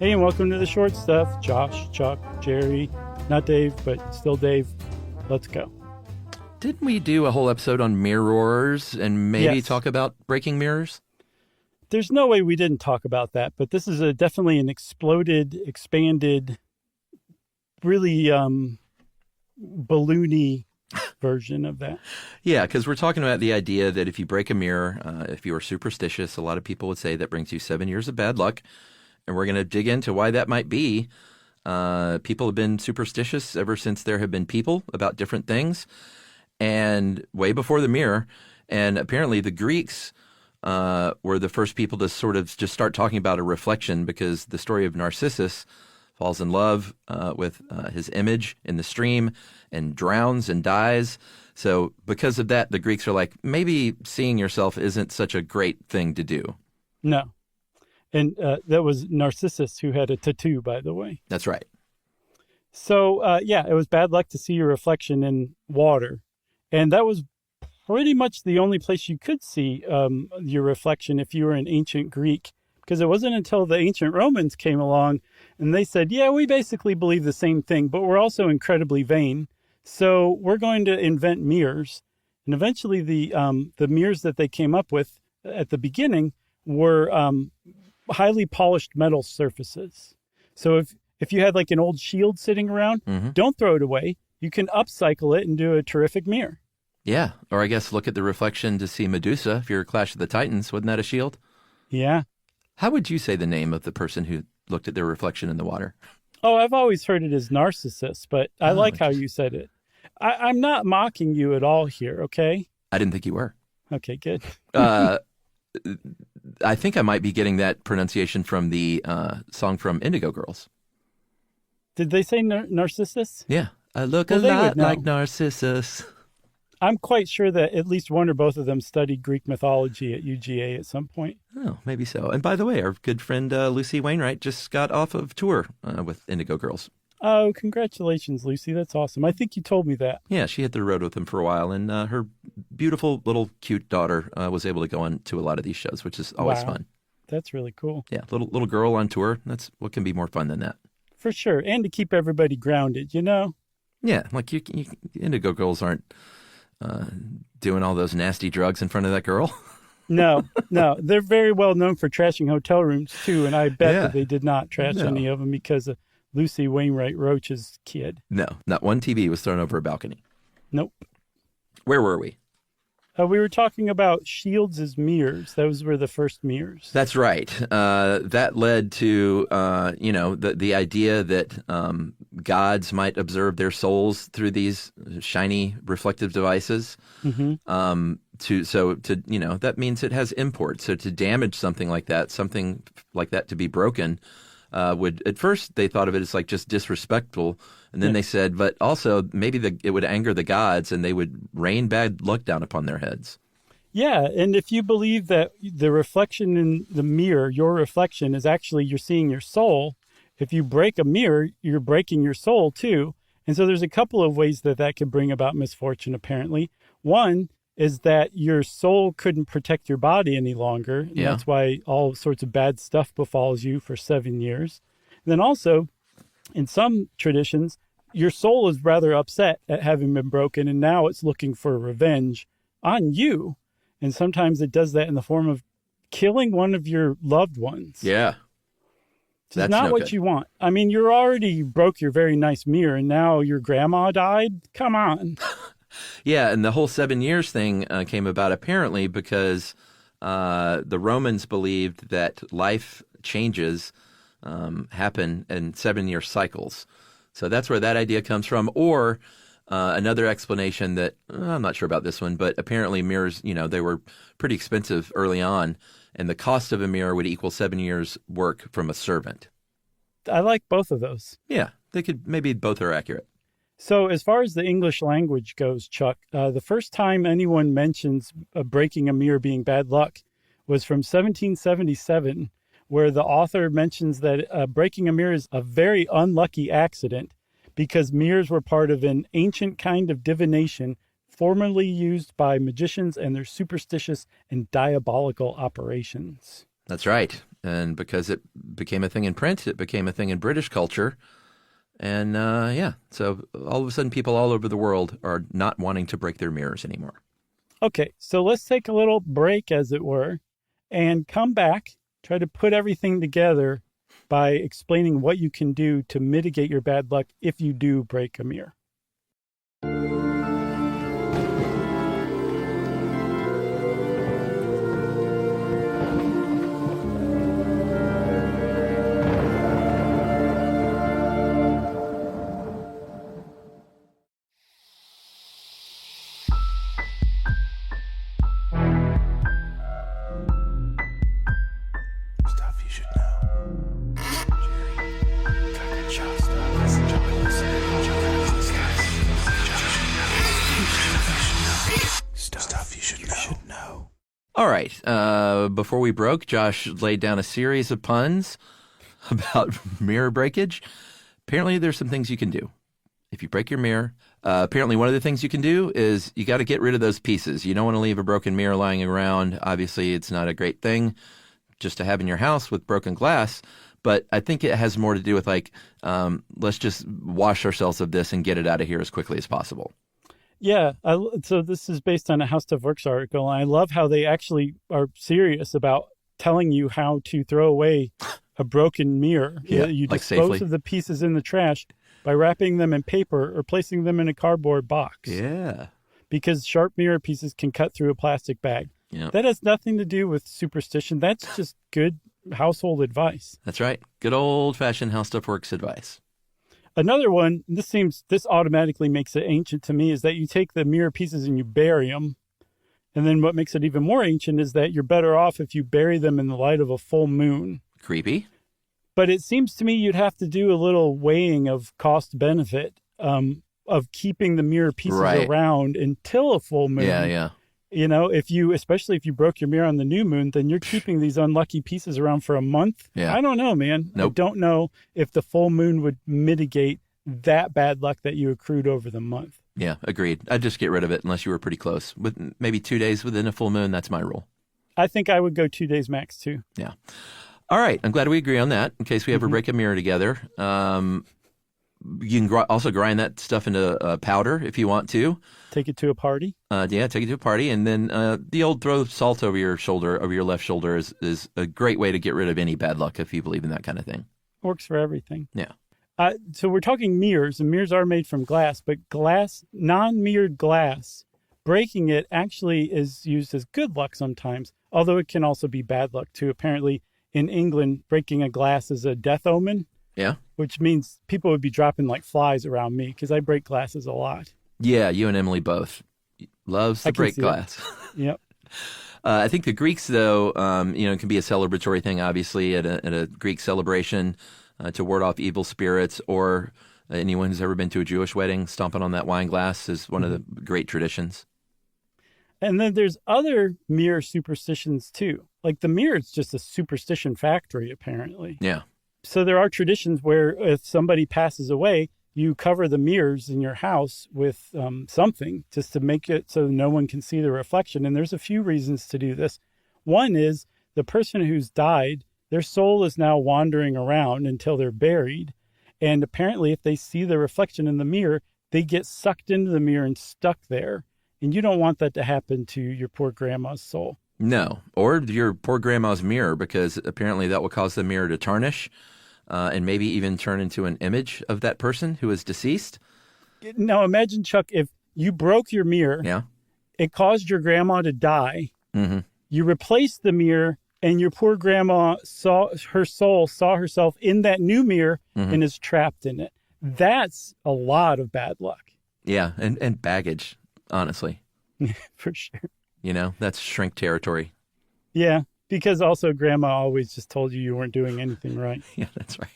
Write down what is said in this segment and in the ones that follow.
Hey, and welcome to the short stuff. Josh, Chuck, Jerry, not Dave, but still Dave. Let's go. Didn't we do a whole episode on mirrors and maybe Yes. talk about breaking mirrors? There's no way we didn't talk about that, but this is definitely an exploded, expanded, really balloony version of that. Yeah, because we're talking about the idea that if you break a mirror, if you are superstitious, a lot of people would say that brings you 7 years of bad luck. And we're going to dig into why that might be. People have been superstitious ever since there have been people about different things, and way before the mirror. And apparently the Greeks were the first people to sort of just start talking about a reflection, because the story of Narcissus falls in love with his image in the stream and drowns and dies. So because of that, the Greeks are like, maybe seeing yourself isn't such a great thing to do. No. And that was Narcissus, who had a tattoo, by the way. That's right. So, yeah, it was bad luck to see your reflection in water. And that was pretty much the only place you could see your reflection if you were in ancient Greek, because it wasn't until the ancient Romans came along and they said, yeah, we basically believe the same thing, but we're also incredibly vain. So we're going to invent mirrors. And eventually the mirrors that they came up with at the beginning were highly polished metal surfaces. So if you had like an old shield sitting around, don't throw it away. You can upcycle it and do a terrific mirror. Yeah. Or I guess look at the reflection to see Medusa. If you're Clash of the Titans, wasn't that a shield? Yeah. How would you say the name of the person who looked at their reflection in the water? Oh, I've always heard it as Narcissus, but I like how you said it. I'm not mocking you at all here, okay? I didn't think you were. Okay, good. I think I might be getting that pronunciation from the song from Indigo Girls. Did they say Narcissus? Yeah. I look Well, a they would lot know. like Narcissus. I'm quite sure that at least one or both of them studied Greek mythology at UGA at some point. Oh, maybe so. And by the way, our good friend Lucy Wainwright just got off of tour with Indigo Girls. Oh, congratulations, Lucy. That's awesome. I think you told me that. Yeah, she hit the road with them for a while, and her beautiful little cute daughter was able to go on to a lot of these shows, which is always Wow. fun. That's really cool. Yeah, little girl on tour. That's what can be more fun than that. For sure. And to keep everybody grounded, you know? Yeah, like you Indigo Girls aren't doing all those nasty drugs in front of that girl. No. They're very well known for trashing hotel rooms, too. And I bet Yeah. that they did not trash No. any of them because of Lucy Wainwright Roach's kid. No, not one TV was thrown over a balcony. Nope. Where were we? We were talking about shields as mirrors. Those were the first mirrors. That's right. That led to, the idea that gods might observe their souls through these shiny reflective devices. Mm-hmm. That means it has import. So to damage something like that to be broken, at first they thought of it as like just disrespectful. And then they said, but also maybe it would anger the gods and they would rain bad luck down upon their heads. Yeah, and if you believe that the reflection in the mirror, your reflection, is actually you're seeing your soul, if you break a mirror, you're breaking your soul too. And so there's a couple of ways that could bring about misfortune, apparently. One is that your soul couldn't protect your body any longer. And Yeah. That's why all sorts of bad stuff befalls you for 7 years. And then also, in some traditions, your soul is rather upset at having been broken, and now it's looking for revenge on you. And sometimes it does that in the form of killing one of your loved ones. Yeah. It's That's not no what good. you want. I mean, you broke your very nice mirror, and now your grandma died? Come on. Yeah, and the whole 7 years thing came about apparently because the Romans believed that life changes happen in 7-year cycles. So that's where that idea comes from. Or another explanation that I'm not sure about this one, but apparently mirrors, they were pretty expensive early on, and the cost of a mirror would equal 7 years' work from a servant. I like both of those. Yeah, maybe both are accurate. So as far as the English language goes, Chuck, the first time anyone mentions breaking a mirror being bad luck was from 1777, where the author mentions that breaking a mirror is a very unlucky accident because mirrors were part of an ancient kind of divination formerly used by magicians and their superstitious and diabolical operations. That's right. And because it became a thing in print, it became a thing in British culture. And so all of a sudden people all over the world are not wanting to break their mirrors anymore. Okay, so let's take a little break, as it were, and come back, try to put everything together by explaining what you can do to mitigate your bad luck if you do break a mirror. Stuff you should know. Stuff you should know. All right. Before we broke, Josh laid down a series of puns about mirror breakage. Apparently, there's some things you can do if you break your mirror. Apparently, one of the things you can do is you got to get rid of those pieces. You don't want to leave a broken mirror lying around. Obviously, it's not a great thing just to have in your house with broken glass. But I think it has more to do with let's just wash ourselves of this and get it out of here as quickly as possible. Yeah, so this is based on a How Stuff Works article, and I love how they actually are serious about telling you how to throw away a broken mirror. Yeah, You like dispose safely. of the pieces in the trash by wrapping them in paper or placing them in a cardboard box. Yeah. Because sharp mirror pieces can cut through a plastic bag. Yeah. That has nothing to do with superstition. That's just good household advice. That's right. Good old-fashioned How Stuff Works advice. Another one, this automatically makes it ancient to me, is that you take the mirror pieces and you bury them. And then what makes it even more ancient is that you're better off if you bury them in the light of a full moon. Creepy. But it seems to me you'd have to do a little weighing of cost benefit of keeping the mirror pieces Right. around until a full moon. Yeah. You know, especially if you broke your mirror on the new moon, then you're keeping these unlucky pieces around for a month. Yeah. I don't know, man. Nope. I don't know if the full moon would mitigate that bad luck that you accrued over the month. Yeah, agreed. I'd just get rid of it unless you were pretty close. With maybe 2 days within a full moon, that's my rule. I think I would go 2 days max too. Yeah. All right. I'm glad we agree on that in case we ever break a mirror together. You can also grind that stuff into powder if you want to. Take it to a party. Take it to a party. And then the old throw salt over your shoulder, over your left shoulder is a great way to get rid of any bad luck if you believe in that kind of thing. Works for everything. Yeah. So we're talking mirrors, and mirrors are made from glass, but non-mirrored glass, breaking it actually is used as good luck sometimes, although it can also be bad luck too. Apparently in England, breaking a glass is a death omen. Yeah. Which means people would be dropping like flies around me because I break glasses a lot. Yeah, you and Emily both. Loves to I can break see glass. Yep. I think the Greeks, though, it can be a celebratory thing, obviously, at a Greek celebration to ward off evil spirits, or anyone who's ever been to a Jewish wedding, stomping on that wine glass is one of the great traditions. And then there's other mirror superstitions too. Like the mirror is just a superstition factory, apparently. Yeah. So there are traditions where if somebody passes away, you cover the mirrors in your house with something just to make it so no one can see the reflection. And there's a few reasons to do this. One is the person who's died, their soul is now wandering around until they're buried. And apparently if they see the reflection in the mirror, they get sucked into the mirror and stuck there. And you don't want that to happen to your poor grandma's soul. No, or your poor grandma's mirror, because apparently that will cause the mirror to tarnish and maybe even turn into an image of that person who is deceased. Now imagine, Chuck, if you broke your mirror, Yeah. it caused your grandma to die. Mm-hmm. You replaced the mirror, and your poor grandma saw herself in that new mirror and is trapped in it. That's a lot of bad luck. Yeah, and baggage, honestly. For sure. That's shrink territory. Yeah, because also grandma always just told you weren't doing anything right. Yeah, that's right.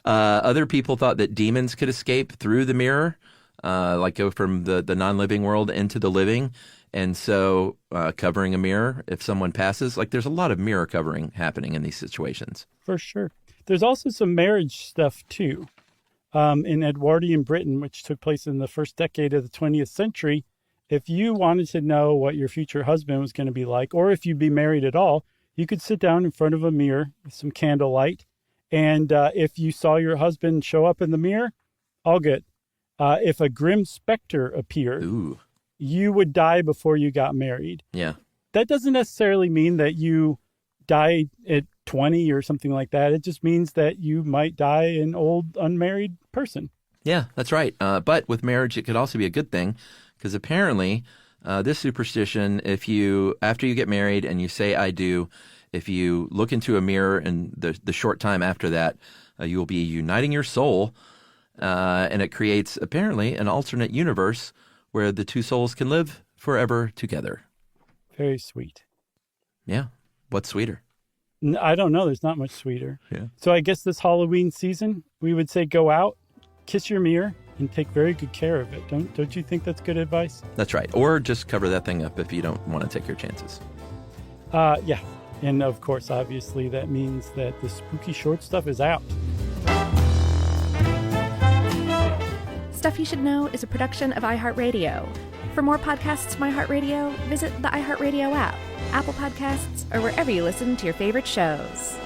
Other people thought that demons could escape through the mirror, like go from the non-living world into the living. And so covering a mirror if someone passes, there's a lot of mirror covering happening in these situations. For sure. There's also some marriage stuff too. In Edwardian Britain, which took place in the first decade of the 20th century, if you wanted to know what your future husband was going to be like, or if you'd be married at all, you could sit down in front of a mirror with some candlelight. And if you saw your husband show up in the mirror, all good. If a grim specter appeared, Ooh. you would die before you got married. Yeah. That doesn't necessarily mean that you die at 20 or something like that. It just means that you might die an old, unmarried person. Yeah, that's right. But with marriage, it could also be a good thing because apparently this superstition, after you get married and you say, I do, if you look into a mirror and the short time after that, you will be uniting your soul. And it creates apparently an alternate universe where the two souls can live forever together. Very sweet. Yeah. What's sweeter? I don't know. There's not much sweeter. Yeah. So I guess this Halloween season, we would say go out, kiss your mirror, and take very good care of it. Don't you think that's good advice? That's right. Or just cover that thing up if you don't want to take your chances. Yeah. And of course, obviously, that means that the spooky short stuff is out. Stuff You Should Know is a production of iHeartRadio. For more podcasts from iHeartRadio, visit the iHeartRadio app, Apple Podcasts, or wherever you listen to your favorite shows.